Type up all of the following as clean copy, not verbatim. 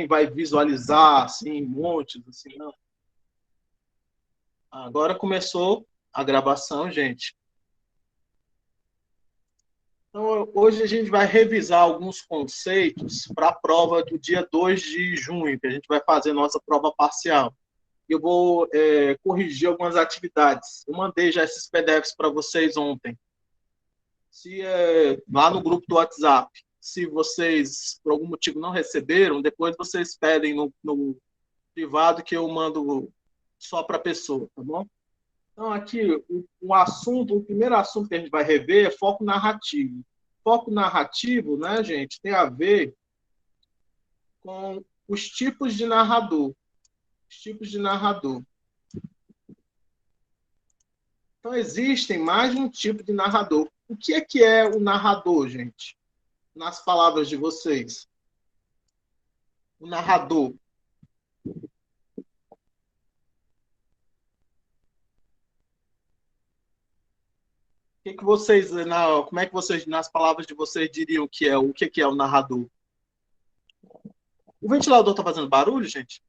vai visualizar assim, montes, assim, não. Agora começou a gravação, gente. Então, hoje a gente vai revisar alguns conceitos para a prova do dia 2 de junho, que a gente vai fazer nossa prova parcial. Eu vou corrigir algumas atividades. Eu mandei já esses PDFs para vocês ontem. Lá no grupo do WhatsApp. Se vocês, por algum motivo, não receberam, depois vocês pedem no privado que eu mando só para a pessoa, tá bom? Então, aqui, o primeiro assunto que a gente vai rever é foco narrativo. Foco narrativo, né, gente, tem a ver com os tipos de narrador. Os tipos de narrador. Então, existem mais de um tipo de narrador. O que é o narrador, gente? Nas palavras de vocês. O narrador. Que vocês, como é que vocês, nas palavras de vocês, diriam que é o que é o narrador? O ventilador está fazendo barulho, gente?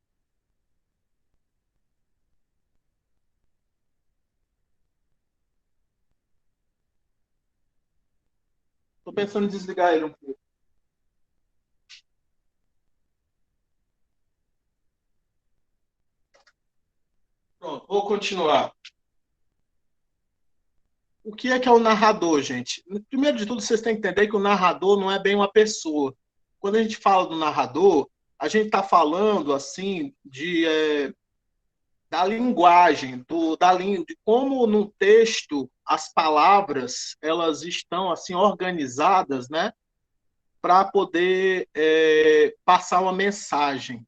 Estou pensando em desligar ele um pouco. Pronto, vou continuar. O que é o narrador, gente? Primeiro de tudo, vocês têm que entender que o narrador não é bem uma pessoa. Quando a gente fala do narrador, a gente está falando assim da linguagem, de como no texto as palavras elas estão assim organizadas, né, para poder passar uma mensagem.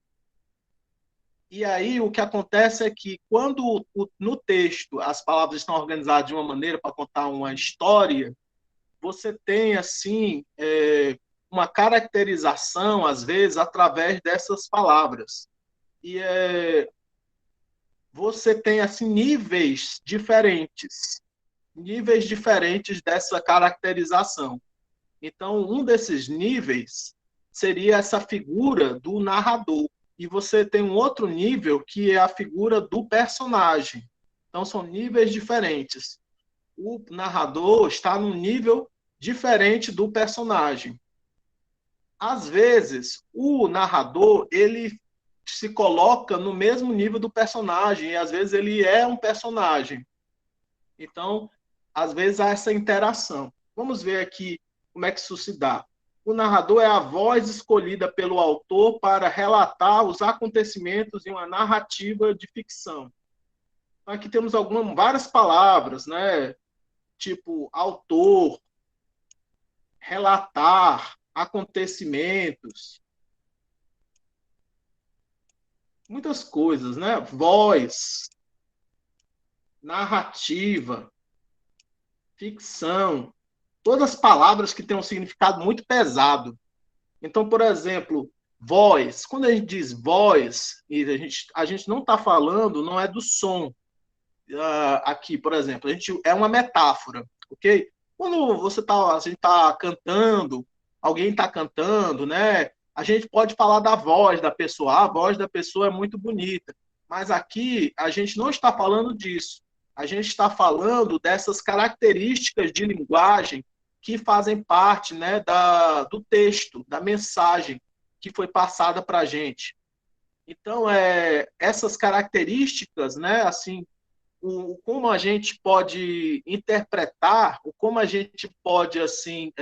E aí o que acontece é que quando no texto as palavras estão organizadas de uma maneira para contar uma história, você tem assim uma caracterização às vezes através dessas palavras. E você tem assim níveis diferentes dessa caracterização. Então, um desses níveis seria essa figura do narrador. E você tem um outro nível que é a figura do personagem. Então, são níveis diferentes. O narrador está num nível diferente do personagem. Às vezes, o narrador, ele se coloca no mesmo nível do personagem, e às vezes ele é um personagem. Então, às vezes há essa interação. Vamos ver aqui como é que isso se dá. O narrador é a voz escolhida pelo autor para relatar os acontecimentos em uma narrativa de ficção. Então, aqui temos várias palavras, né? Tipo autor, relatar, acontecimentos, muitas coisas, né? Voz, narrativa, ficção, todas palavras que têm um significado muito pesado. Então, por exemplo, voz. Quando a gente diz voz, e a gente não está falando, não é do som. Aqui, por exemplo, é uma metáfora, ok? Quando a gente está cantando, alguém está cantando, né? A gente pode falar da voz da pessoa. A voz da pessoa é muito bonita. Mas aqui a gente não está falando disso. A gente está falando dessas características de linguagem que fazem parte, né, do texto, da mensagem que foi passada para a gente. Então, essas características, né, assim, como a gente pode interpretar, o como a gente pode assim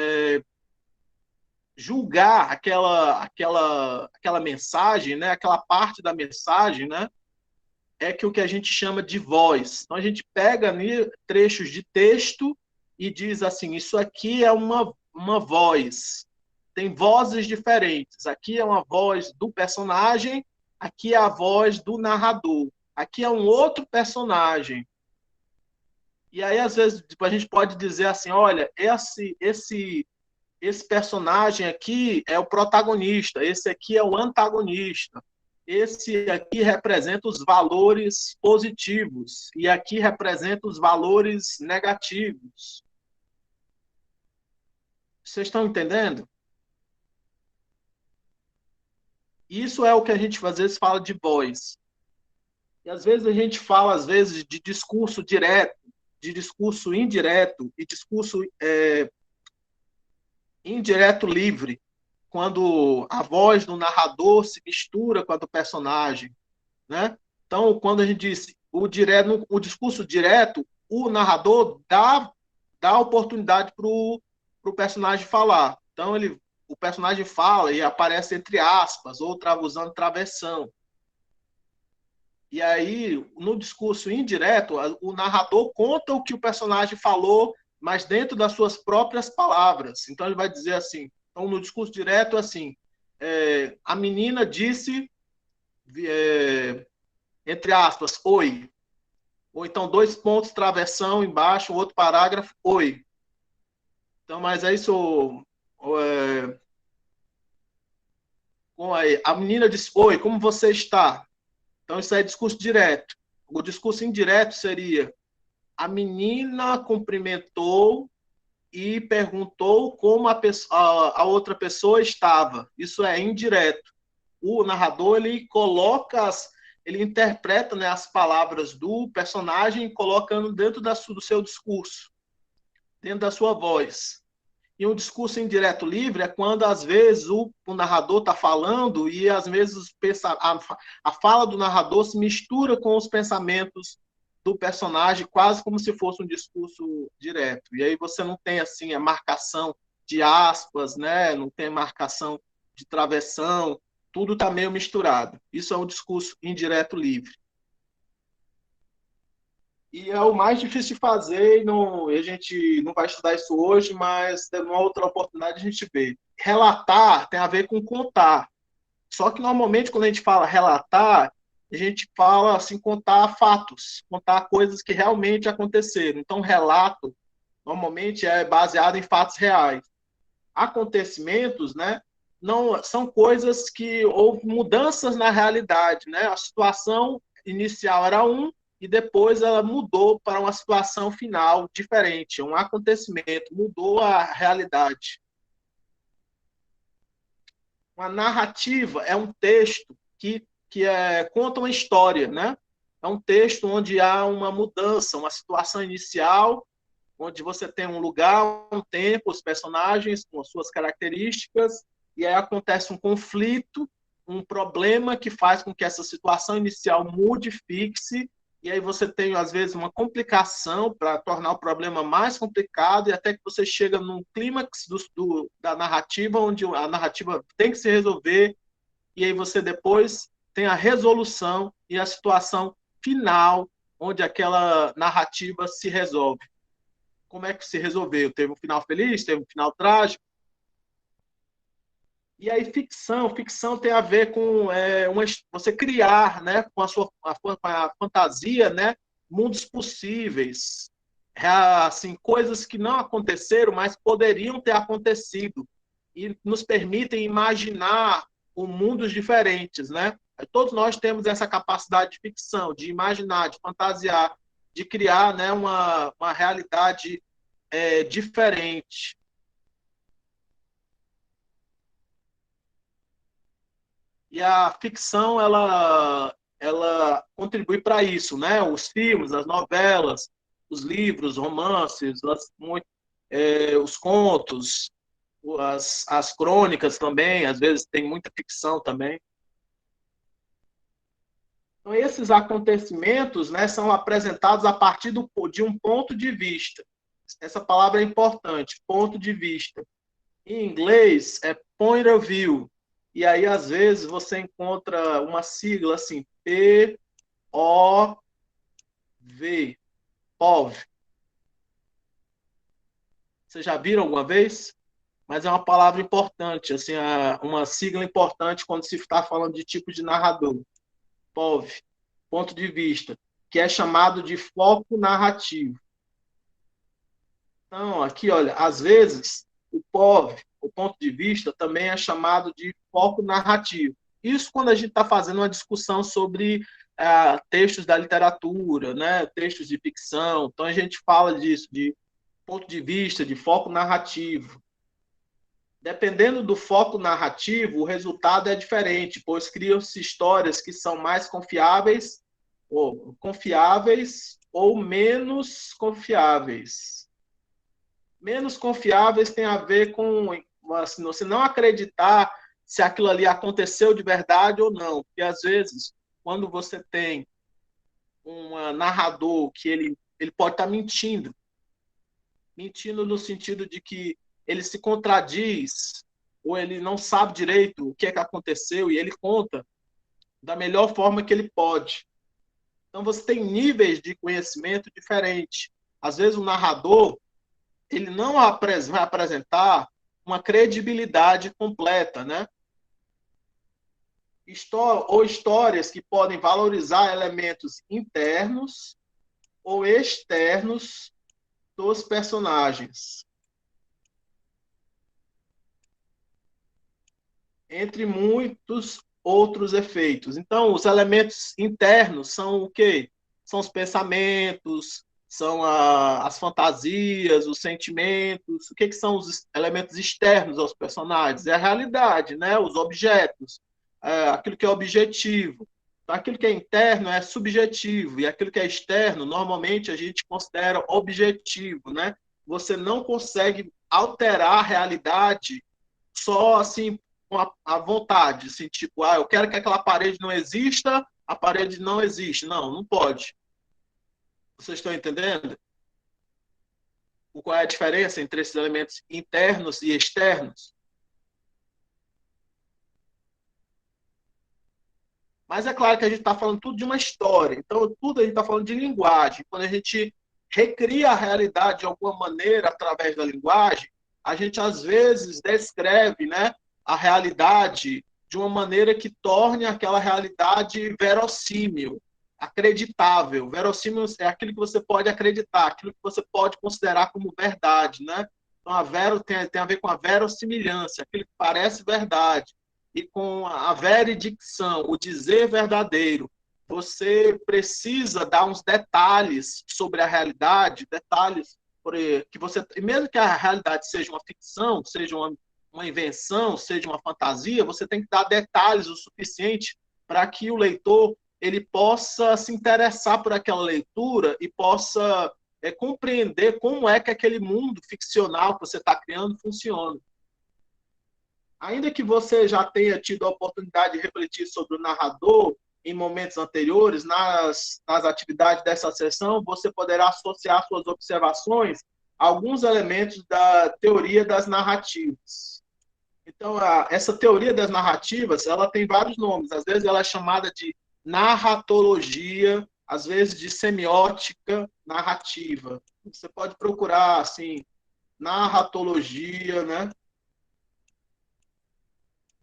julgar aquela mensagem, né, aquela parte da mensagem, né, é que o que a gente chama de voz. Então a gente pega ali trechos de texto e diz assim, isso aqui é uma voz. Tem vozes diferentes. Aqui é uma voz do personagem, aqui é a voz do narrador. Aqui é um outro personagem. E aí, às vezes, tipo, a gente pode dizer assim, olha, esse personagem aqui é o protagonista, esse aqui é o antagonista, esse aqui representa os valores positivos e aqui representa os valores negativos. Vocês estão entendendo? Isso é o que a gente às vezes fala de voz. E às vezes a gente fala às vezes de discurso direto, de discurso indireto e discurso indireto livre, quando a voz do narrador se mistura com a do personagem, né? Então, quando a gente diz o discurso direto, o narrador dá oportunidade para o personagem falar. Então, o personagem fala e aparece entre aspas, ou usando travessão. E aí, no discurso indireto, o narrador conta o que o personagem falou, mas dentro das suas próprias palavras. Então, ele vai dizer assim, então, no discurso direto, assim, a menina disse, entre aspas, oi. Ou então, dois pontos, travessão, embaixo, outro parágrafo, oi. Então, mas é isso... a menina disse, oi, como você está? Então, isso é discurso direto. O discurso indireto seria: a menina cumprimentou e perguntou como a outra pessoa estava. Isso é indireto. O narrador ele coloca, ele interpreta, né, as palavras do personagem, colocando dentro do seu discurso, dentro da sua voz. E um discurso indireto livre é quando, às vezes, o narrador está falando e, às vezes, a fala do narrador se mistura com os pensamentos do personagem, quase como se fosse um discurso direto. E aí você não tem, assim, a marcação de aspas, né? Não tem marcação de travessão, tudo está meio misturado. Isso é um discurso indireto livre. E é o mais difícil de fazer, e não, a gente não vai estudar isso hoje, mas numa outra oportunidade a gente vê. Relatar tem a ver com contar. Só que normalmente quando a gente fala relatar, a gente fala assim, contar fatos, contar coisas que realmente aconteceram. Então, relato normalmente é baseado em fatos reais. Acontecimentos, né, não são coisas que houve mudanças na realidade, né? A situação inicial era e depois ela mudou para uma situação final diferente, um acontecimento, mudou a realidade. Uma narrativa é um texto que conta uma história, né? É um texto onde há uma mudança, uma situação inicial, onde você tem um lugar, um tempo, os personagens com as suas características, e aí acontece um conflito, um problema que faz com que essa situação inicial mude, fixe, e aí você tem, às vezes, uma complicação para tornar o problema mais complicado, e até que você chega num clímax da narrativa, onde a narrativa tem que se resolver, e aí você depois tem a resolução e a situação final, onde aquela narrativa se resolve. Como é que se resolveu? Teve um final feliz? Teve um final trágico? E aí, ficção tem a ver com você criar, né, com a fantasia, né, mundos possíveis, assim, coisas que não aconteceram, mas poderiam ter acontecido, e nos permitem imaginar mundos diferentes, né? Todos nós temos essa capacidade de ficção, de imaginar, de fantasiar, de criar, né, uma realidade diferente. E a ficção, ela contribui para isso, né? Os filmes, as novelas, os livros, romances, os contos, as crônicas também, às vezes tem muita ficção também. Então, esses acontecimentos, né, são apresentados a partir de um ponto de vista. Essa palavra é importante, ponto de vista. Em inglês, é point of view. E aí, às vezes, você encontra uma sigla assim, P-O-V, POV. Vocês já viram alguma vez? Mas é uma palavra importante, assim, uma sigla importante quando se está falando de tipo de narrador. POV, ponto de vista, que é chamado de foco narrativo. Então, aqui, olha, às vezes, o POV, o ponto de vista, também é chamado de foco narrativo. Isso quando a gente está fazendo uma discussão sobre textos da literatura, né, textos de ficção. Então, a gente fala disso, de ponto de vista, de foco narrativo. Dependendo do foco narrativo, o resultado é diferente, pois criam-se histórias que são mais confiáveis ou menos confiáveis. Menos confiáveis tem a ver com assim, você não acreditar se aquilo ali aconteceu de verdade ou não. Porque, às vezes, quando você tem um narrador que ele pode estar mentindo, mentindo no sentido de que ele se contradiz, ou ele não sabe direito o que é que aconteceu, e ele conta da melhor forma que ele pode. Então, você tem níveis de conhecimento diferentes. Às vezes, o narrador ele não vai apresentar uma credibilidade completa, né? Ou histórias que podem valorizar elementos internos ou externos dos personagens, entre muitos outros efeitos. Então, os elementos internos são o quê? São os pensamentos, são as fantasias, os sentimentos. O que são os elementos externos aos personagens? É a realidade, né? Os objetos, aquilo que é objetivo. Então, aquilo que é interno é subjetivo, e aquilo que é externo, normalmente, a gente considera objetivo, né? Você não consegue alterar a realidade só assim com a vontade, assim, tipo, eu quero que aquela parede não exista, a parede não existe. Não, não pode. Vocês estão entendendo? Qual é a diferença entre esses elementos internos e externos? Mas é claro que a gente está falando tudo de uma história. Então, tudo a gente está falando de linguagem. Quando a gente recria a realidade de alguma maneira através da linguagem, a gente às vezes descreve, né, a realidade de uma maneira que torne aquela realidade verossímil, acreditável. Verossímil é aquilo que você pode acreditar, aquilo que você pode considerar como verdade, né? Então, tem a ver com a verossimilhança, aquilo que parece verdade e com a veredicção, o dizer verdadeiro. Você precisa dar uns detalhes sobre a realidade, detalhes que você, mesmo que a realidade seja uma ficção, seja uma invenção, seja uma fantasia, você tem que dar detalhes o suficiente para que o leitor ele possa se interessar por aquela leitura e possa compreender como é que aquele mundo ficcional que você está criando funciona. Ainda que você já tenha tido a oportunidade de refletir sobre o narrador em momentos anteriores, nas atividades dessa sessão, você poderá associar suas observações a alguns elementos da teoria das narrativas. Então, essa teoria das narrativas, ela tem vários nomes. Às vezes ela é chamada de narratologia, às vezes de semiótica narrativa. Você pode procurar, assim, narratologia, né?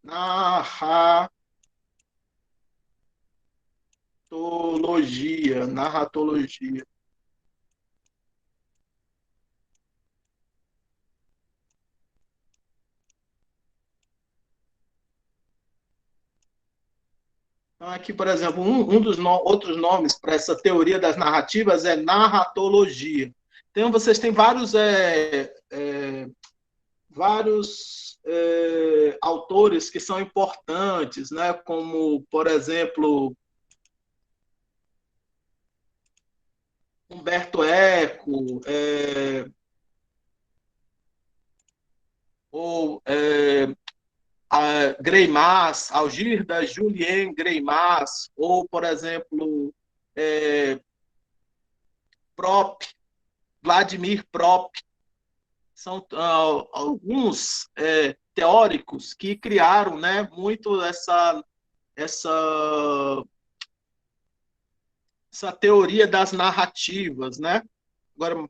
Narratologia. Então, aqui, por exemplo, um dos outros nomes para essa teoria das narrativas é narratologia. Então, vocês têm vários autores que são importantes, né? Como, por exemplo, Humberto Eco, ou Greimas, Algirda Julien Greimas, ou, por exemplo, é, Prop, Vladimir Prop, são alguns teóricos que criaram, né, muito essa, essa teoria das narrativas, né? Agora,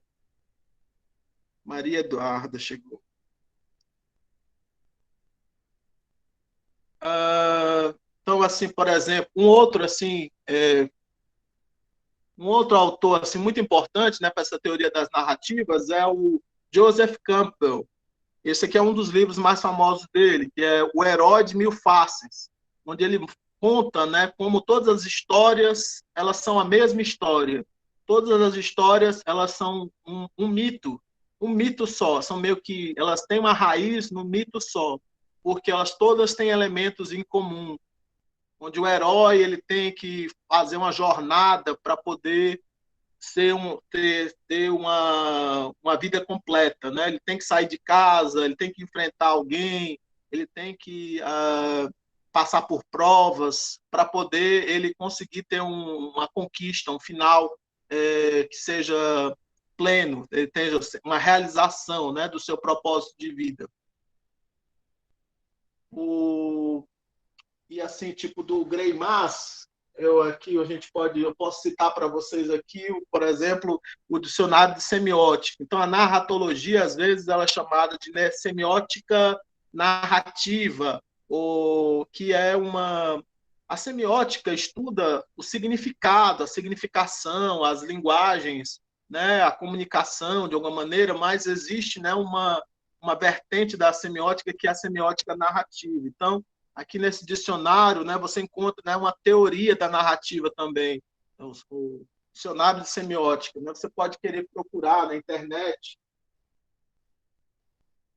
Maria Eduarda chegou. Então, assim, por exemplo, um outro autor assim muito importante, né, para essa teoria das narrativas é o Joseph Campbell. Esse aqui é um dos livros mais famosos dele, que é O Herói de Mil Faces, onde ele conta, né, como todas as histórias elas são a mesma história. Todas as histórias elas são um mito. um mito só, são meio que elas têm uma raiz no mito só, porque elas todas têm elementos em comum, onde o herói ele tem que fazer uma jornada para poder ter uma vida completa, né? Ele tem que sair de casa, ele tem que enfrentar alguém, ele tem que passar por provas para poder ele conseguir ter uma conquista, um final que seja pleno, ele tenha uma realização, né, do seu propósito de vida. O, e assim, tipo do Grey Mass, eu posso citar para vocês aqui, por exemplo, o dicionário de semiótica. Então, a narratologia, às vezes, ela é chamada de, né, semiótica narrativa, ou que é uma... A semiótica estuda o significado, a significação, as linguagens, né, a comunicação, de alguma maneira, mas existe, né, uma vertente da semiótica que é a semiótica narrativa. Então, aqui nesse dicionário, né, você encontra, né, uma teoria da narrativa também, o dicionário de semiótica. Né? Você pode querer procurar na internet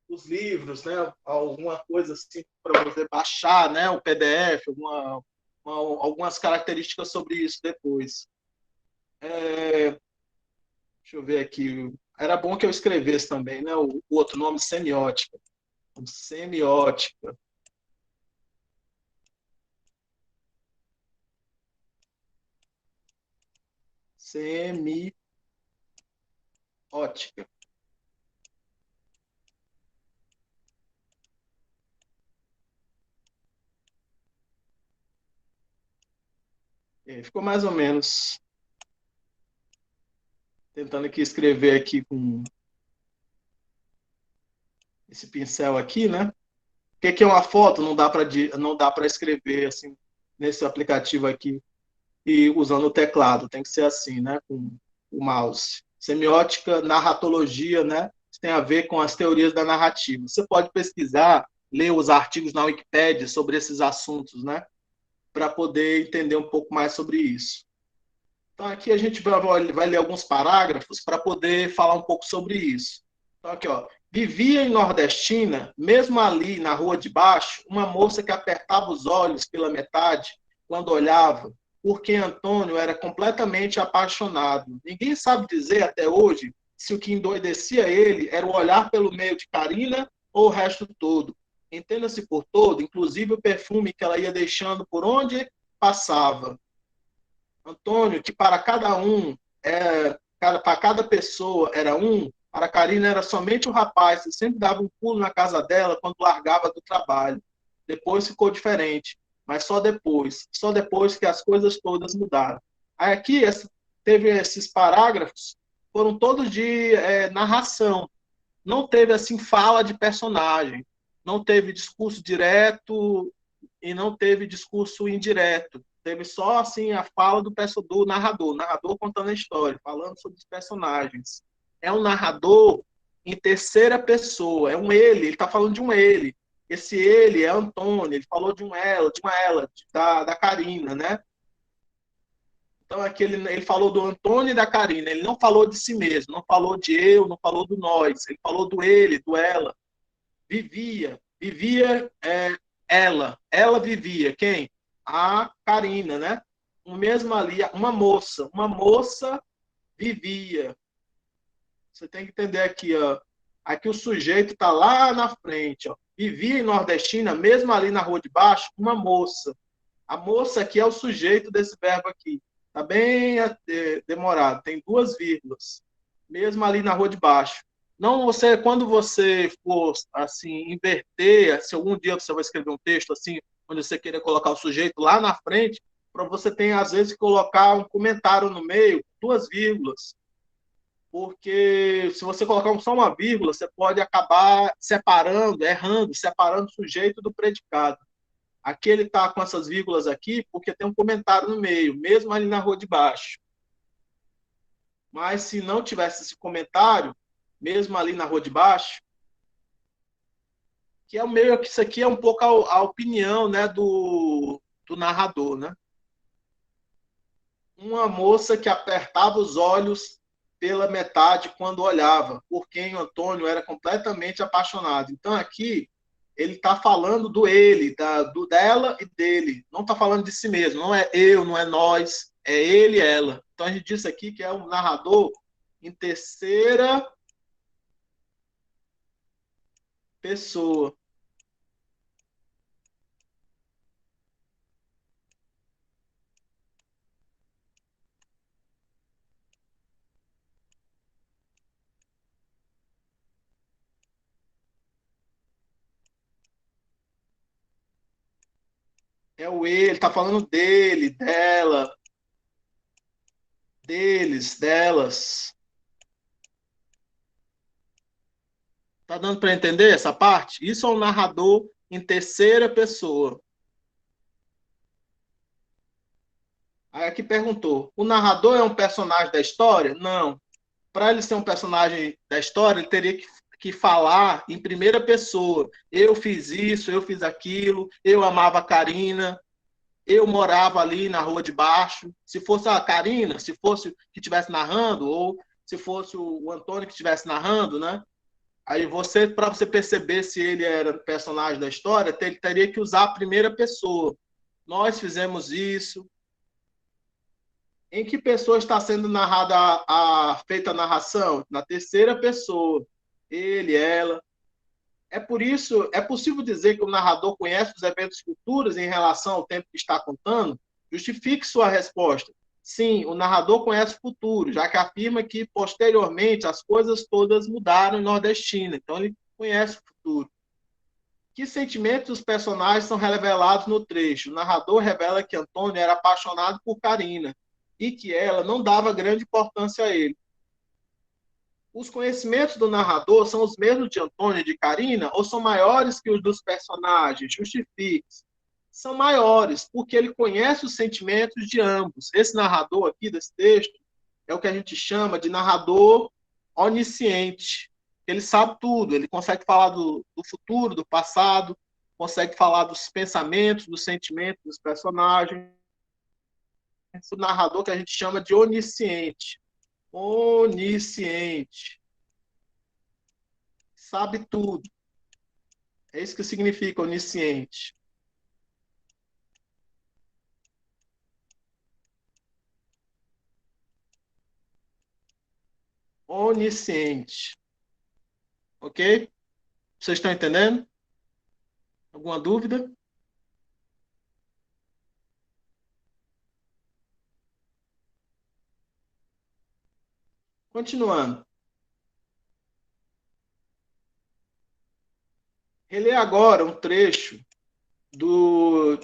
os livros, né, alguma coisa assim para você baixar, né, o PDF, algumas características sobre isso depois. Deixa eu ver aqui. Era bom que eu escrevesse também, né, o outro nome, semiótica. Semiótica. Semiótica. Ficou mais ou menos tentando aqui escrever aqui com esse pincel aqui, né? O que é uma foto? Não dá para escrever assim nesse aplicativo aqui e usando o teclado. Tem que ser assim, né? Com o mouse. Semiótica, narratologia, né? Isso tem a ver com as teorias da narrativa. Você pode pesquisar, ler os artigos na Wikipédia sobre esses assuntos, né? Para poder entender um pouco mais sobre isso. Então, aqui a gente vai ler alguns parágrafos para poder falar um pouco sobre isso. Então, aqui, ó. Vivia em Nordestina, mesmo ali na rua de baixo, uma moça que apertava os olhos pela metade quando olhava, porque Antônio era completamente apaixonado. Ninguém sabe dizer até hoje se o que endoidecia ele era o olhar pelo meio de Carina ou o resto todo. Entenda-se por todo, inclusive o perfume que ela ia deixando por onde passava. Antônio, que para cada um, para cada pessoa era um, para a Karina era somente o rapaz, que sempre dava um pulo na casa dela quando largava do trabalho. Depois ficou diferente, mas só depois que as coisas todas mudaram. Aí aqui teve esses parágrafos, foram todos de narração, não teve assim fala de personagem, não teve discurso direto e não teve discurso indireto. Teve só assim a fala do narrador, o narrador contando a história, falando sobre os personagens. É um narrador em terceira pessoa, é um ele está falando de um ele. Esse ele é Antônio, ele falou de uma ela, da Karina, né? Então, aqui ele falou do Antônio e da Karina, ele não falou de si mesmo, não falou de eu, não falou do nós, ele falou do ele, do ela. Vivia ela vivia, quem? A Karina, né? O mesmo ali, uma moça vivia. Você tem que entender aqui, ó. Aqui o sujeito está lá na frente, ó. Vivia em Nordestina, mesmo ali na rua de baixo, uma moça. A moça aqui é o sujeito desse verbo aqui. Está bem demorado, tem duas vírgulas. Mesmo ali na rua de baixo. Não você, quando você for assim inverter, se algum dia você vai escrever um texto assim, onde você queira colocar o sujeito lá na frente, para você tem às vezes colocar um comentário no meio, duas vírgulas, porque se você colocar só uma vírgula, você pode acabar errando, separando o sujeito do predicado. Aqui ele está com essas vírgulas aqui porque tem um comentário no meio, mesmo ali na rua de baixo. Mas se não tivesse esse comentário, mesmo ali na rua de baixo, que é o meio que isso aqui é um pouco a opinião, né, do narrador, né? Uma moça que apertava os olhos pela metade quando olhava, por quem o Antônio era completamente apaixonado. Então, aqui, ele está falando do ele, do dela e dele. Não está falando de si mesmo. Não é eu, não é nós, é ele e ela. Então, a gente disse aqui que é um narrador em terceira pessoa. É o ele, está falando dele, dela, deles, delas. Tá dando para entender essa parte? Isso é um narrador em terceira pessoa. Aí aqui perguntou: o narrador é um personagem da história? Não. Para ele ser um personagem da história, ele teria que falar em primeira pessoa. Eu fiz isso, eu fiz aquilo, eu amava a Karina, eu morava ali na rua de baixo. Se fosse a Karina, se fosse que estivesse narrando, ou se fosse o Antônio que estivesse narrando, né? Aí você, para você perceber se ele era personagem da história, ele teria que usar a primeira pessoa. Nós fizemos isso. Em que pessoa está sendo narrada feita a narração? Na terceira pessoa. Ele, ela. É por isso, é possível dizer que o narrador conhece os eventos futuros em relação ao tempo que está contando? Justifique sua resposta. Sim, o narrador conhece o futuro, já que afirma que posteriormente as coisas todas mudaram em Nordestina. Então ele conhece o futuro. Que sentimentos os personagens são revelados no trecho? O narrador revela que Antônio era apaixonado por Karina e que ela não dava grande importância a ele. Os conhecimentos do narrador são os mesmos de Antônio e de Karina ou são maiores que os dos personagens? Justifique. São maiores, porque ele conhece os sentimentos de ambos. Esse narrador aqui desse texto é o que a gente chama de narrador onisciente. Ele sabe tudo, ele consegue falar do futuro, do passado, consegue falar dos pensamentos, dos sentimentos dos personagens. Esse narrador que a gente chama de onisciente. Onisciente. Sabe tudo. É isso que significa onisciente. Onisciente. Ok? Vocês estão entendendo? Alguma dúvida? Continuando. Reler agora um trecho do,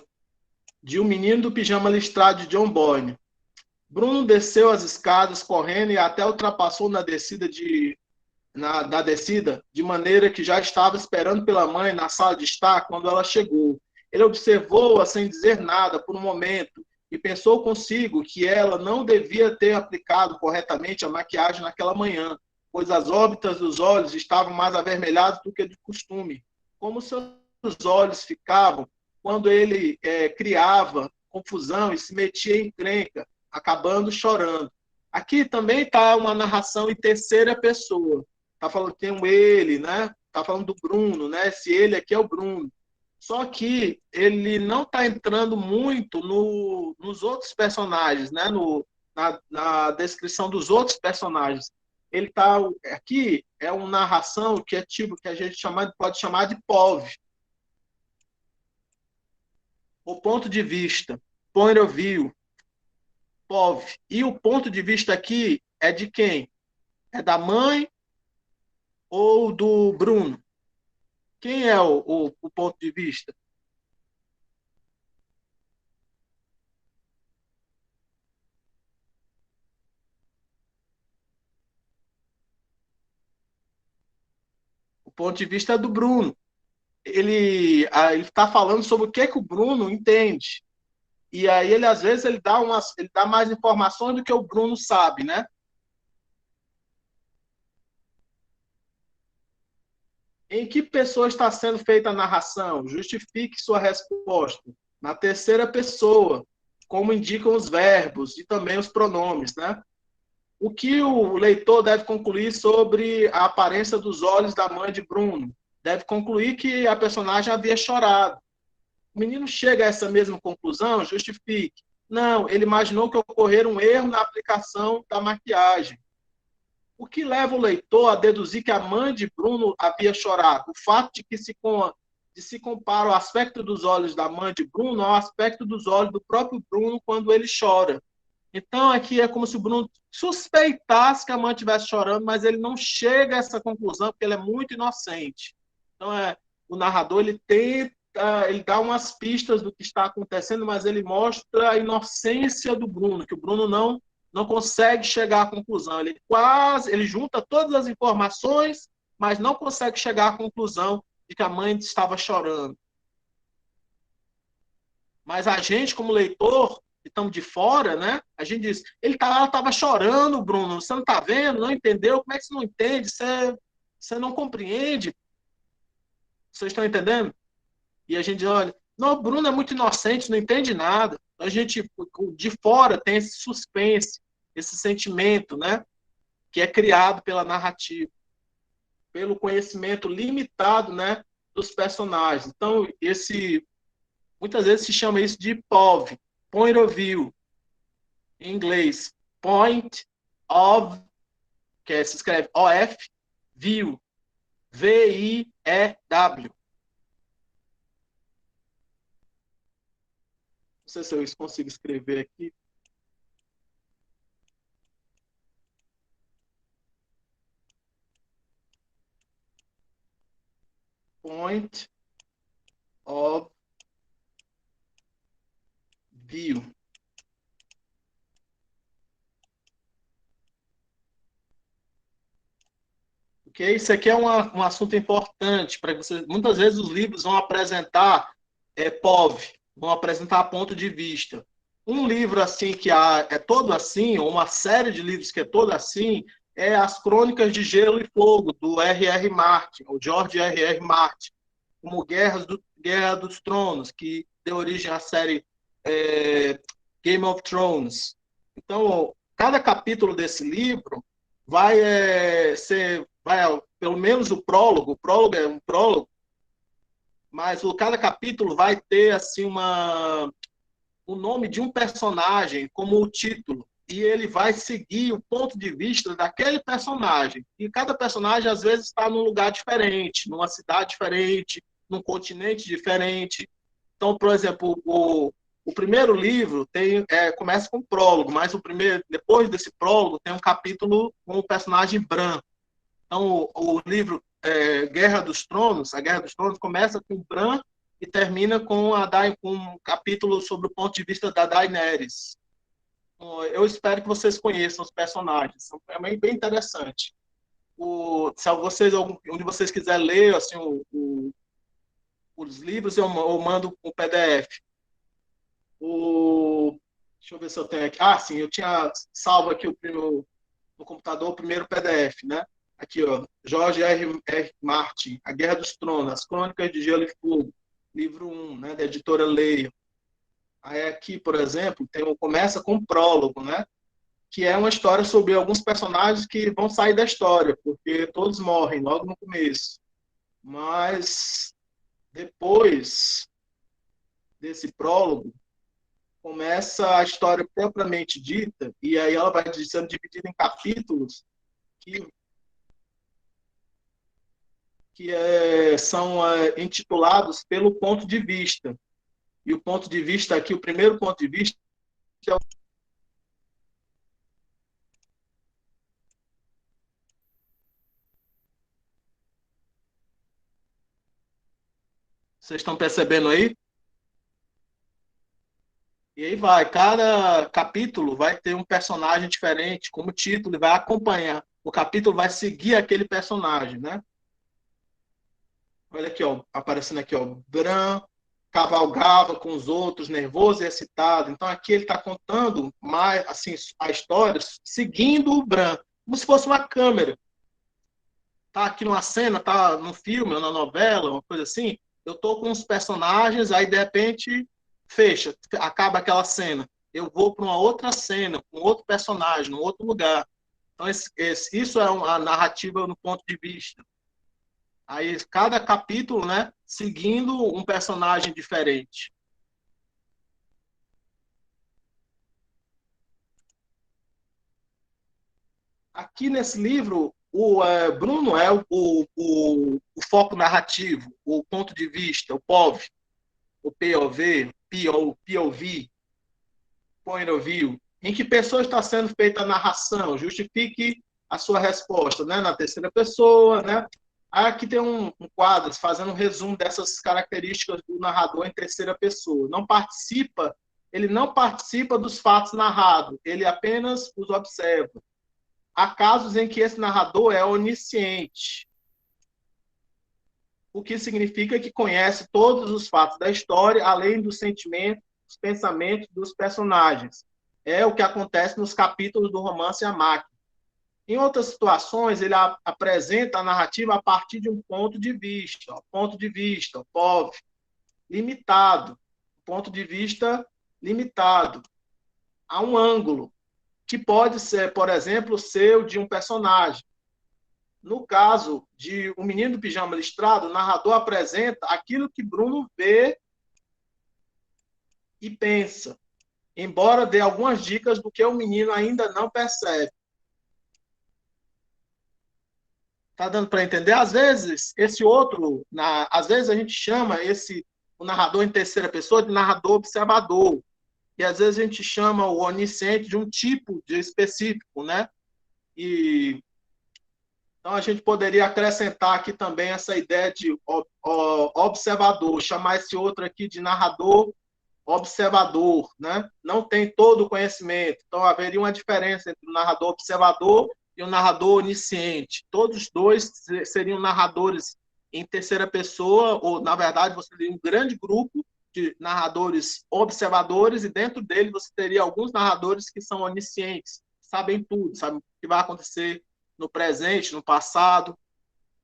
de O Menino do Pijama Listrado de John Boyne. Bruno desceu as escadas correndo e até ultrapassou na descida, de maneira que já estava esperando pela mãe na sala de estar quando ela chegou. Ele observou-a sem dizer nada por um momento e pensou consigo que ela não devia ter aplicado corretamente a maquiagem naquela manhã, pois as órbitas dos olhos estavam mais avermelhadas do que de costume. Como seus olhos ficavam quando ele criava confusão e se metia em encrenca, acabando chorando. Aqui também está uma narração em terceira pessoa. Está falando que tem um ele, né? Está falando do Bruno, né? Esse ele aqui é o Bruno. Só que ele não está entrando muito nos outros personagens, né? Na descrição dos outros personagens. Ele está aqui é uma narração que é tipo que a gente pode chamar de POV, o ponto de vista, point of view, POV. E o ponto de vista aqui é de quem? É da mãe ou do Bruno? Quem é o ponto de vista? O ponto de vista é do Bruno. Ele está falando sobre o que, que o Bruno entende. E aí ele, às vezes, ele dá mais informações do que o Bruno sabe, né? Em que pessoa está sendo feita a narração? Justifique sua resposta. Na terceira pessoa, como indicam os verbos e também os pronomes, né? O que o leitor deve concluir sobre a aparência dos olhos da mãe de Bruno? Deve concluir que a personagem havia chorado. O menino chega a essa mesma conclusão, justifique. Não, ele imaginou que ocorrera um erro na aplicação da maquiagem. O que leva o leitor a deduzir que a mãe de Bruno havia chorado? O fato de que se compara o aspecto dos olhos da mãe de Bruno ao aspecto dos olhos do próprio Bruno quando ele chora. Então, aqui é como se o Bruno suspeitasse que a mãe estivesse chorando, mas ele não chega a essa conclusão, porque ele é muito inocente. Então, o narrador ele tenta, ele dá umas pistas do que está acontecendo, mas ele mostra a inocência do Bruno, que o Bruno não consegue chegar à conclusão. Ele junta todas as informações, mas não consegue chegar à conclusão de que a mãe estava chorando. Mas a gente, como leitor, que estamos de fora, né? A gente diz, ela estava chorando, Bruno, você não está vendo, não entendeu? Como é que você não entende? Você não compreende? Vocês estão entendendo? E a gente diz, olha, não, o Bruno é muito inocente, não entende nada. A gente, de fora, tem esse suspense, esse sentimento, né? Que é criado pela narrativa, pelo conhecimento limitado, né? Dos personagens. Então, muitas vezes se chama isso de POV, Point of View, em inglês, Point of, que se escreve O-F, View, V-I-E-W. Não sei se eu consigo escrever aqui. Point of View. Ok? Isso aqui é um assunto importante para você. Muitas vezes os livros vão apresentar POV, vão apresentar ponto de vista. Um livro assim que é todo assim, ou uma série de livros que é todo assim, é As Crônicas de Gelo e Fogo, do R.R. Martin, o George R.R. Martin, como Guerra dos Tronos, que deu origem à série Game of Thrones. Então, cada capítulo desse livro vai pelo menos o prólogo é um prólogo, mas cada capítulo vai ter assim o nome de um personagem como o título, e ele vai seguir o ponto de vista daquele personagem. E cada personagem, às vezes, está num lugar diferente, numa cidade diferente, num continente diferente. Então, por exemplo, o primeiro livro começa com o prólogo, mas depois desse prólogo tem um capítulo com o personagem Bran. Então, o livro Guerra dos Tronos, a Guerra dos Tronos começa com Bran e termina com um capítulo sobre o ponto de vista da Daenerys. Eu espero que vocês conheçam os personagens. É bem interessante. Se onde vocês quiserem ler assim, os livros, eu mando o PDF. Deixa eu ver se eu tenho aqui. Ah, sim, eu tinha salvo aqui no computador o primeiro PDF, né? Aqui, ó, George R. Martin, A Guerra dos Tronos, As Crônicas de Gelo e Fogo, livro 1, né, da editora Leia. Aí aqui, por exemplo, começa com um prólogo, né? Que é uma história sobre alguns personagens que vão sair da história, porque todos morrem logo no começo. Mas depois desse prólogo, começa a história propriamente dita, e aí ela vai sendo dividida em capítulos que são intitulados pelo ponto de vista. E o ponto de vista aqui, o primeiro ponto de vista é o... Vocês estão percebendo aí? E aí cada capítulo vai ter um personagem diferente, como título, e vai acompanhar. O capítulo vai seguir aquele personagem, né? Olha aqui, ó, aparecendo aqui, ó, Bran cavalgava com os outros, nervoso e excitado. Então aqui ele está contando mais assim a história, seguindo o Bran, como se fosse uma câmera. Tá aqui numa cena, tá num filme, ou na novela, uma coisa assim. Eu tô com os personagens, aí de repente fecha, acaba aquela cena. Eu vou para uma outra cena, com outro personagem, num outro lugar. Então, isso é uma narrativa no ponto de vista. Aí, cada capítulo, né, seguindo um personagem diferente. Aqui nesse livro, Bruno é o foco narrativo, o ponto de vista, o POV, o POV, POV, Point of View. Em que pessoa está sendo feita a narração? Justifique a sua resposta, né? Na terceira pessoa, né? Aqui tem um quadro fazendo um resumo dessas características do narrador em terceira pessoa. Ele não participa dos fatos narrados, ele apenas os observa. Há casos em que esse narrador é onisciente, o que significa que conhece todos os fatos da história, além dos sentimentos, dos pensamentos dos personagens. É o que acontece nos capítulos do romance A Máquina. Em outras situações, ele apresenta a narrativa a partir de um ponto de vista, POV, limitado, ponto de vista limitado, a um ângulo, que pode ser, por exemplo, o seu de um personagem. No caso de O Menino do Pijama Listrado, o narrador apresenta aquilo que Bruno vê e pensa, embora dê algumas dicas do que o menino ainda não percebe. Tá dando para entender? Às vezes, às vezes a gente chama o narrador em terceira pessoa de narrador observador. E às vezes a gente chama o onisciente de um tipo de específico, né? E então a gente poderia acrescentar aqui também essa ideia de observador, chamar esse outro aqui de narrador observador, né? Não tem todo o conhecimento. Então haveria uma diferença entre o narrador observador e o narrador onisciente. Todos os dois seriam narradores em terceira pessoa, ou na verdade você teria um grande grupo de narradores observadores e dentro dele você teria alguns narradores que são oniscientes, sabem tudo, sabem o que vai acontecer no presente, no passado,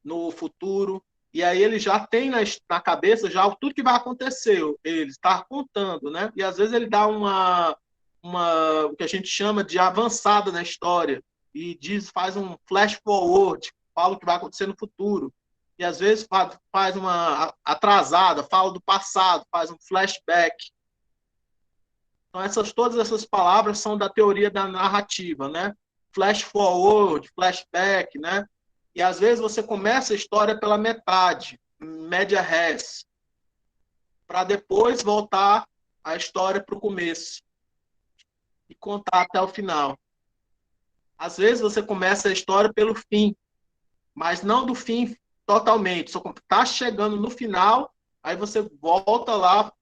no futuro. E aí ele já tem na cabeça já tudo que vai acontecer. Ele está contando, né? E às vezes ele dá o que a gente chama de avançada na história e faz um flash forward, fala o que vai acontecer no futuro. E às vezes faz uma atrasada, fala do passado, faz um flashback. Então todas essas palavras são da teoria da narrativa, né? Flash forward, flashback, né? E às vezes você começa a história pela metade, média res, para depois voltar a história para o começo e contar até o final. Às vezes você começa a história pelo fim, mas não do fim totalmente. Só está chegando no final, aí você volta lá,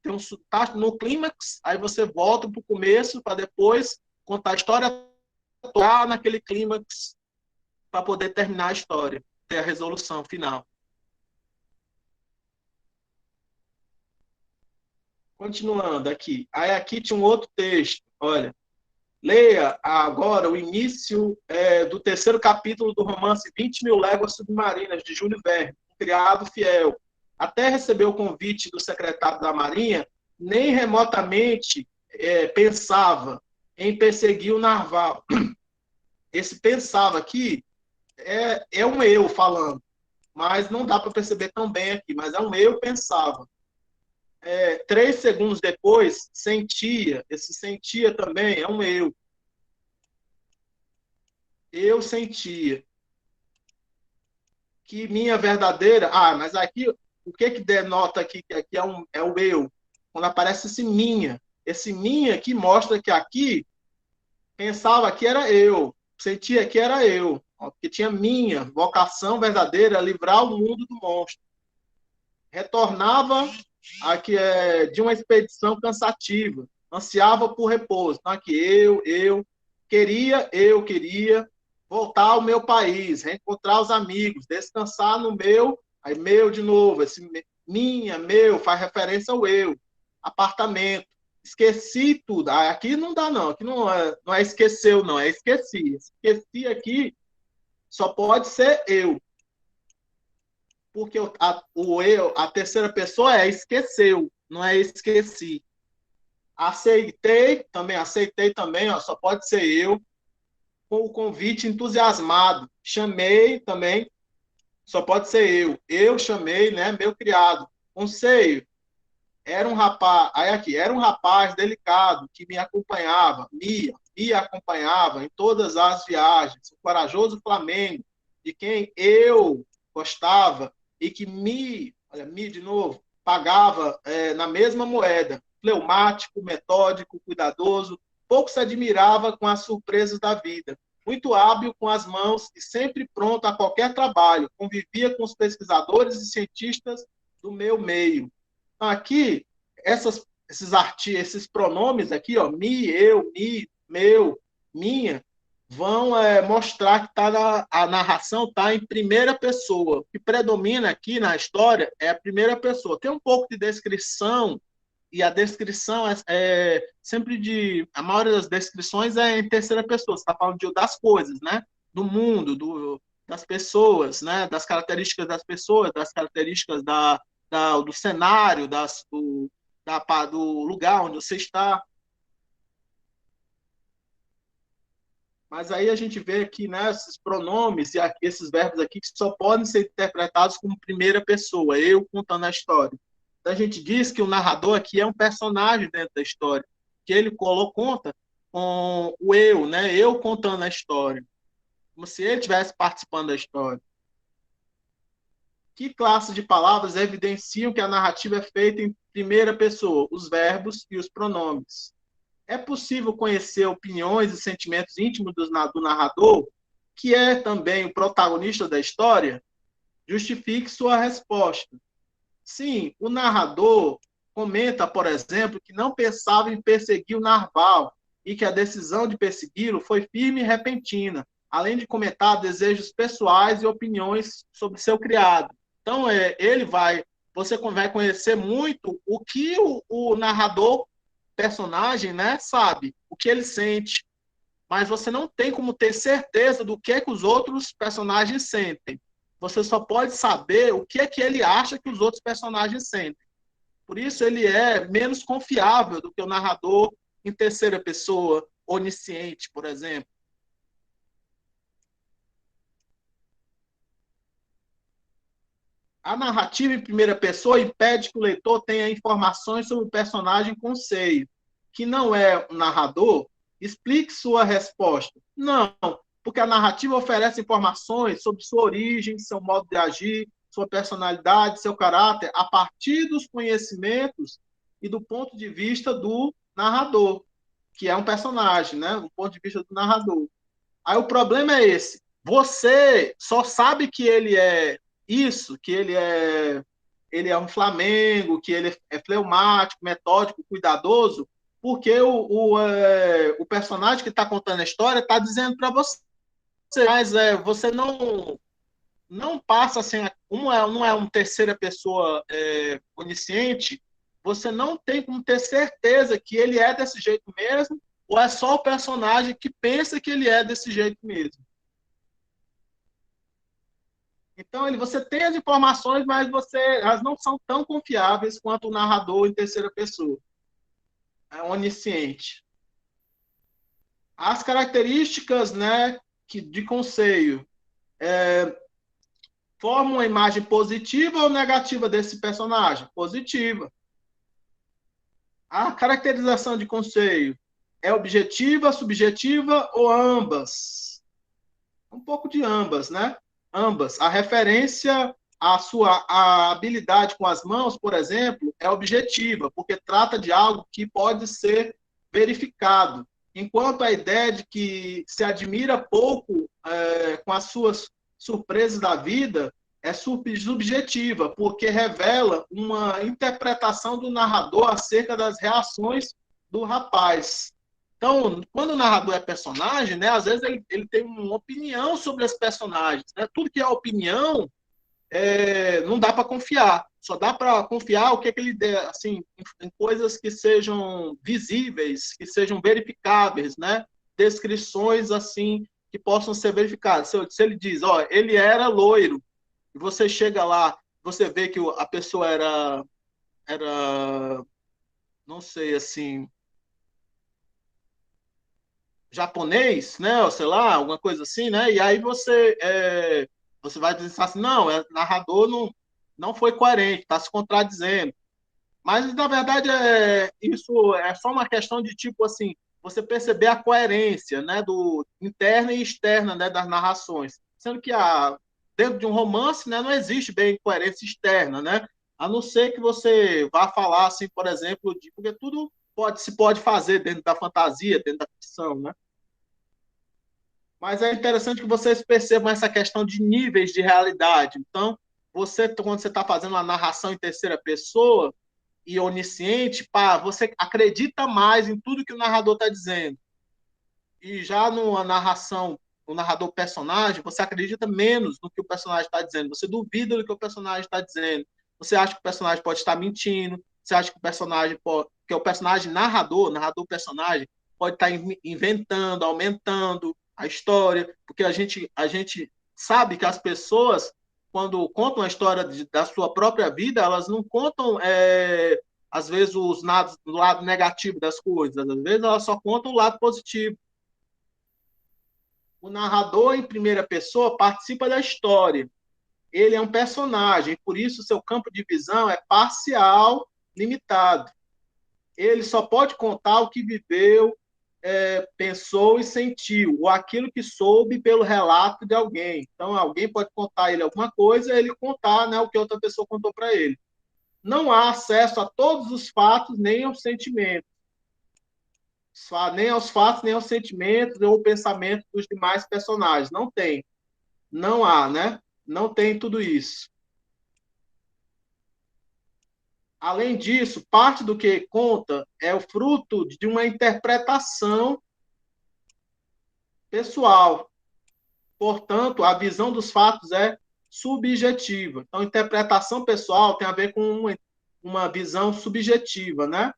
tá no clímax, aí você volta para o começo para depois contar a história toda naquele clímax para poder terminar a história, ter a resolução final. Continuando aqui. Aí aqui tinha um outro texto. Olha, leia agora o início do terceiro capítulo do romance 20 Mil Léguas Submarinas, de Júlio Verne, um criado fiel. Até receber o convite do secretário da Marinha, nem remotamente pensava em perseguir o Narval. Esse pensava aqui é um eu falando, mas não dá para perceber tão bem aqui, mas é um eu pensava. 3 segundos depois, sentia. Esse sentia também é um eu. Eu sentia. Que minha verdadeira... mas aqui, o que denota aqui que aqui é o eu? Quando aparece esse minha aqui mostra que aqui pensava que era eu, sentia que era eu, que tinha minha vocação verdadeira, livrar o mundo do monstro. Retornava aqui de uma expedição cansativa, ansiava por repouso. Então, aqui eu queria voltar ao meu país, reencontrar os amigos, descansar no aí meu de novo, esse meu, faz referência ao eu, apartamento, esqueci tudo. Aqui não dá não, aqui não é esqueceu não, é esqueci. Esqueci aqui só pode ser eu. Porque a terceira pessoa esqueceu, não é esqueci. Aceitei também, ó, só pode ser eu. com o convite entusiasmado. Chamei também, só pode ser eu. Eu chamei, né, meu criado. Conselho, era um rapaz, aí aqui, era um rapaz delicado que me acompanhava, me acompanhava em todas as viagens, o corajoso Flamengo, de quem eu gostava e que olha, de novo, pagava na mesma moeda, fleumático, metódico, cuidadoso, pouco se admirava com as surpresas da vida, muito hábil com as mãos e sempre pronto a qualquer trabalho, convivia com os pesquisadores e cientistas do meu meio. Aqui, esses pronomes aqui, ó, me, eu, me, meu, minha, vão mostrar que a narração está em primeira pessoa. O que predomina aqui na história é a primeira pessoa. Tem um pouco de descrição, e a descrição sempre a maioria das descrições é em terceira pessoa. Você está falando das coisas, né? Do mundo, das pessoas, né? Das características das pessoas, das características do cenário, do lugar onde você está. Mas aí a gente vê aqui, né, esses pronomes e esses verbos aqui que só podem ser interpretados como primeira pessoa, eu contando a história. Então a gente diz que o narrador aqui é um personagem dentro da história, que ele conta com o eu, né, eu contando a história, como se ele estivesse participando da história. Que classe de palavras evidenciam que a narrativa é feita em primeira pessoa? Os verbos e os pronomes. É possível conhecer opiniões e sentimentos íntimos do narrador, que é também o protagonista da história? Justifique sua resposta. Sim, o narrador comenta, por exemplo, que não pensava em perseguir o narval e que a decisão de persegui-lo foi firme e repentina, além de comentar desejos pessoais e opiniões sobre seu criado. Então, você vai conhecer muito o que o narrador, personagem, né, sabe, o que ele sente, mas você não tem como ter certeza do que os outros personagens sentem. Você só pode saber o que é que ele acha que os outros personagens sentem. Por isso, ele é menos confiável do que o narrador em terceira pessoa, onisciente, por exemplo. A narrativa em primeira pessoa impede que o leitor tenha informações sobre o personagem com seio. Que não é um narrador, explique sua resposta. Não, porque a narrativa oferece informações sobre sua origem, seu modo de agir, sua personalidade, seu caráter, a partir dos conhecimentos e do ponto de vista do narrador, que é um personagem, né? Do ponto de vista do narrador. Aí o problema é esse. Você só sabe que ele é isso, que ele é um Flamengo, que ele é fleumático, metódico, cuidadoso, porque o personagem que está contando a história está dizendo para você. Mas você não passa assim, não é uma terceira pessoa onisciente, você não tem como ter certeza que ele é desse jeito mesmo, ou é só o personagem que pensa que ele é desse jeito mesmo. Então, você tem as informações, mas elas não são tão confiáveis quanto o narrador em terceira pessoa. É onisciente. As características, né, de conceito formam uma imagem positiva ou negativa desse personagem? Positiva. A caracterização de conceito é objetiva, subjetiva ou ambas? Um pouco de ambas, né? Ambas. A referência à habilidade com as mãos, por exemplo, é objetiva, porque trata de algo que pode ser verificado. Enquanto a ideia de que se admira pouco com as suas surpresas da vida é subjetiva, porque revela uma interpretação do narrador acerca das reações do rapaz. Então, quando o narrador é personagem, né, às vezes ele tem uma opinião sobre os personagens. Né? Tudo que é opinião não dá para confiar. Só dá para confiar o que, é que ele der, assim, em coisas que sejam visíveis, que sejam verificáveis, né? Descrições assim que possam ser verificadas. Se ele diz, ó, ele era loiro, e você chega lá, você vê que a pessoa era, não sei, assim, japonês, né? Ou sei lá, alguma coisa assim, né? E aí você vai dizer assim, não, narrador não foi coerente, está se contradizendo. Mas, na verdade, isso é só uma questão de, tipo assim, você perceber a coerência, né, do interna e externa, né, das narrações. Sendo que dentro de um romance, né, não existe bem coerência externa, né? A não ser que você vá falar, assim, por exemplo, porque tudo se pode fazer dentro da fantasia, dentro da ficção, né? Mas é interessante que vocês percebam essa questão de níveis de realidade. Então, quando você está fazendo uma narração em terceira pessoa, e onisciente, pá, você acredita mais em tudo que o narrador está dizendo. E já numa narração, o narrador personagem, você acredita menos no que o personagem está dizendo. Você duvida do que o personagem está dizendo. Você acha que o personagem pode estar mentindo. Você acha que o personagem pode, que o personagem narrador personagem pode estar inventando, aumentando a história, porque a gente sabe que as pessoas quando contam a história da sua própria vida, elas não contam às vezes o lado negativo das coisas, às vezes elas só contam o lado positivo. O narrador em primeira pessoa participa da história. Ele é um personagem, por isso seu campo de visão é parcial, limitado. Ele só pode contar o que viveu, pensou e sentiu, ou aquilo que soube pelo relato de alguém. Então, alguém pode contar a ele alguma coisa, ele contar, né, o que outra pessoa contou para ele. Não há acesso a todos os fatos, nem aos sentimentos. Nem aos fatos, nem aos sentimentos ou pensamentos dos demais personagens. Não tem. Não há, né? Não tem tudo isso. Além disso, parte do que conta é o fruto de uma interpretação pessoal. Portanto, a visão dos fatos é subjetiva. Então, interpretação pessoal tem a ver com uma visão subjetiva, né?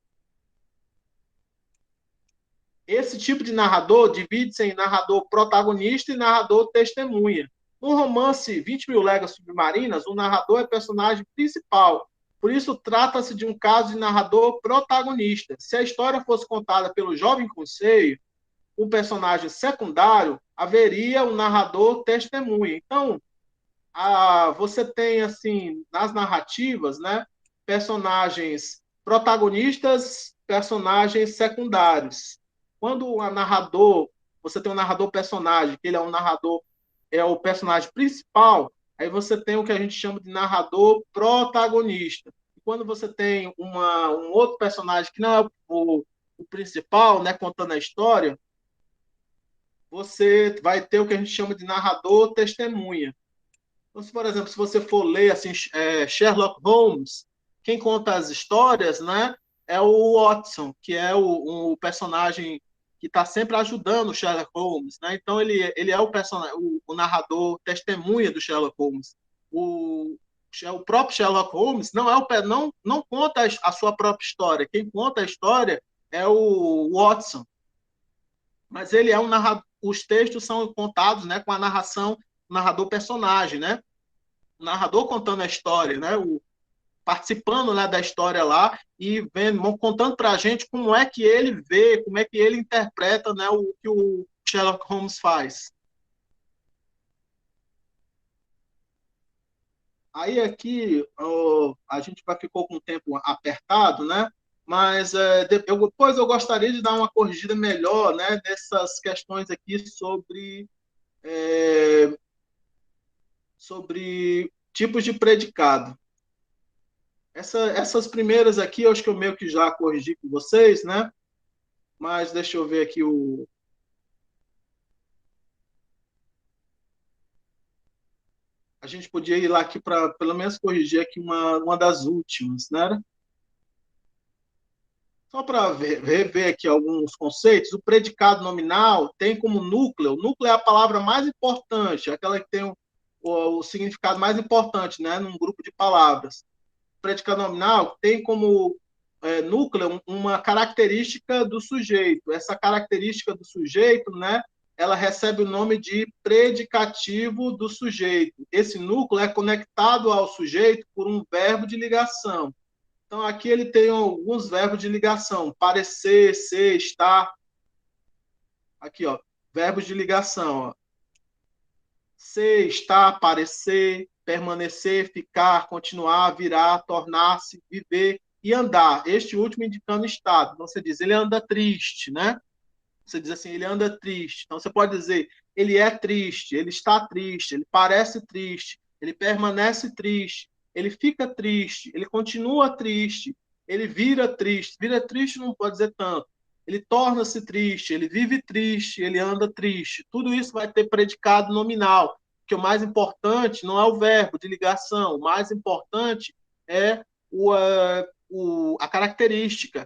Esse tipo de narrador divide-se em narrador protagonista e narrador testemunha. No romance 20 Mil Léguas Submarinas, o narrador é personagem principal. Por isso, trata-se de um caso de narrador protagonista. Se a história fosse contada pelo jovem conselho, o personagem secundário, haveria um narrador testemunha. Então, você tem, assim, nas narrativas, né, personagens protagonistas, personagens secundários. Quando o narrador, você tem um narrador personagem, que ele é um narrador, é o personagem principal, aí você tem o que a gente chama de narrador protagonista. E quando você tem um outro personagem que não é o principal, né, contando a história, você vai ter o que a gente chama de narrador testemunha. Então, por exemplo, se você for ler assim, Sherlock Holmes, quem conta as histórias, né, é o Watson, que é o personagem que está sempre ajudando o Sherlock Holmes, né? Então ele é o narrador testemunha do Sherlock Holmes. O próprio Sherlock Holmes não conta a sua própria história. Quem conta a história é o Watson, mas ele é um narrador. Os textos são contados, né, com a narração, narrador personagem, né? O narrador contando a história, né? Participando, né, da história lá e contando para a gente como é que ele vê, como é que ele interpreta, né, o que o Sherlock Holmes faz. Aí aqui a gente ficou com o tempo apertado, né? Mas depois eu gostaria de dar uma corrigida melhor, né, nessas questões aqui é, sobre tipos de predicado. Essas primeiras aqui, eu acho que eu meio que já corrigi com vocês, né? Mas deixa eu ver aqui a gente podia ir lá aqui para pelo menos corrigir aqui uma das últimas, né? Só para rever aqui alguns conceitos, o predicado nominal tem como núcleo, o núcleo é a palavra mais importante, aquela que tem o significado mais importante, né, num grupo de palavras. O predicado nominal tem como núcleo uma característica do sujeito. Essa característica do sujeito, né, ela recebe o nome de predicativo do sujeito. Esse núcleo é conectado ao sujeito por um verbo de ligação. Então, aqui ele tem alguns verbos de ligação: parecer, ser, estar. Aqui, ó, verbos de ligação, ó. Ser, estar, parecer, permanecer, ficar, continuar, virar, tornar-se, viver e andar. Este último indicando estado. Então, você diz, ele anda triste, né? Você diz assim, ele anda triste. Então, você pode dizer, ele é triste, ele está triste, ele parece triste, ele permanece triste, ele fica triste, ele continua triste, ele vira triste. Vira triste não pode dizer tanto. Ele torna-se triste, ele vive triste, ele anda triste. Tudo isso vai ter predicado nominal, porque o mais importante não é o verbo de ligação, o mais importante é a característica,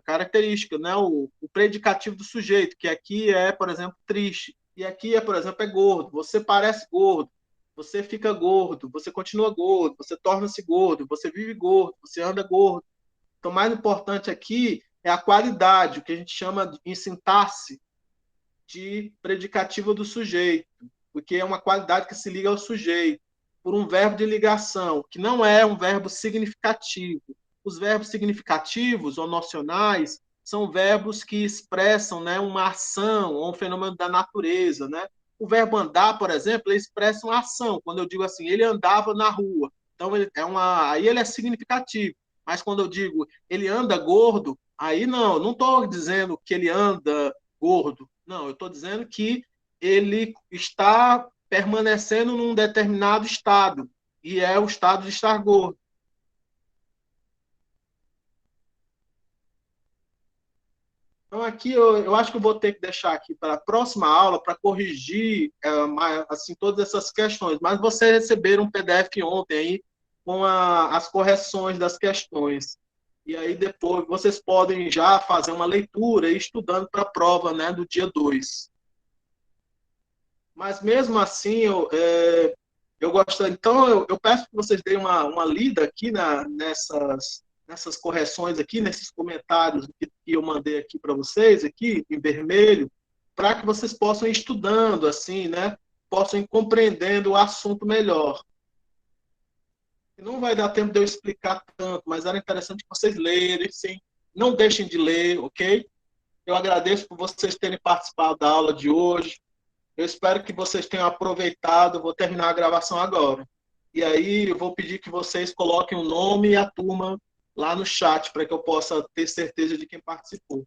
né? O predicativo do sujeito, que aqui é, por exemplo, triste, e aqui é, por exemplo, é gordo. Você parece gordo, você fica gordo, você continua gordo, você torna-se gordo, você vive gordo, você anda gordo. Então, o mais importante aqui é a qualidade, o que a gente chama em sintaxe de predicativo do sujeito, porque é uma qualidade que se liga ao sujeito por um verbo de ligação, que não é um verbo significativo. Os verbos significativos ou nocionais são verbos que expressam, né, uma ação ou um fenômeno da natureza, né? O verbo andar, por exemplo, ele expressa uma ação. Quando eu digo assim, ele andava na rua, então aí ele é significativo. Mas quando eu digo ele anda gordo, aí não estou dizendo que ele anda gordo. Não, eu estou dizendo que ele está permanecendo num determinado estado, e é o estado de estar gordo. Então, aqui eu acho que eu vou ter que deixar aqui para a próxima aula para corrigir assim, todas essas questões. Mas você receberam um PDF ontem aí com as correções das questões. E aí depois vocês podem já fazer uma leitura e estudando para a prova, né, do dia 2. Mas mesmo assim, eu gostaria. Então, eu peço que vocês deem uma lida aqui nessas correções aqui, nesses comentários que eu mandei aqui para vocês, aqui em vermelho, para que vocês possam ir estudando, assim, né? Possam ir compreendendo o assunto melhor. Não vai dar tempo de eu explicar tanto, mas era interessante que vocês lerem, sim. Não deixem de ler, ok? Eu agradeço por vocês terem participado da aula de hoje. Eu espero que vocês tenham aproveitado. Vou terminar a gravação agora. E aí eu vou pedir que vocês coloquem o nome e a turma lá no chat para que eu possa ter certeza de quem participou.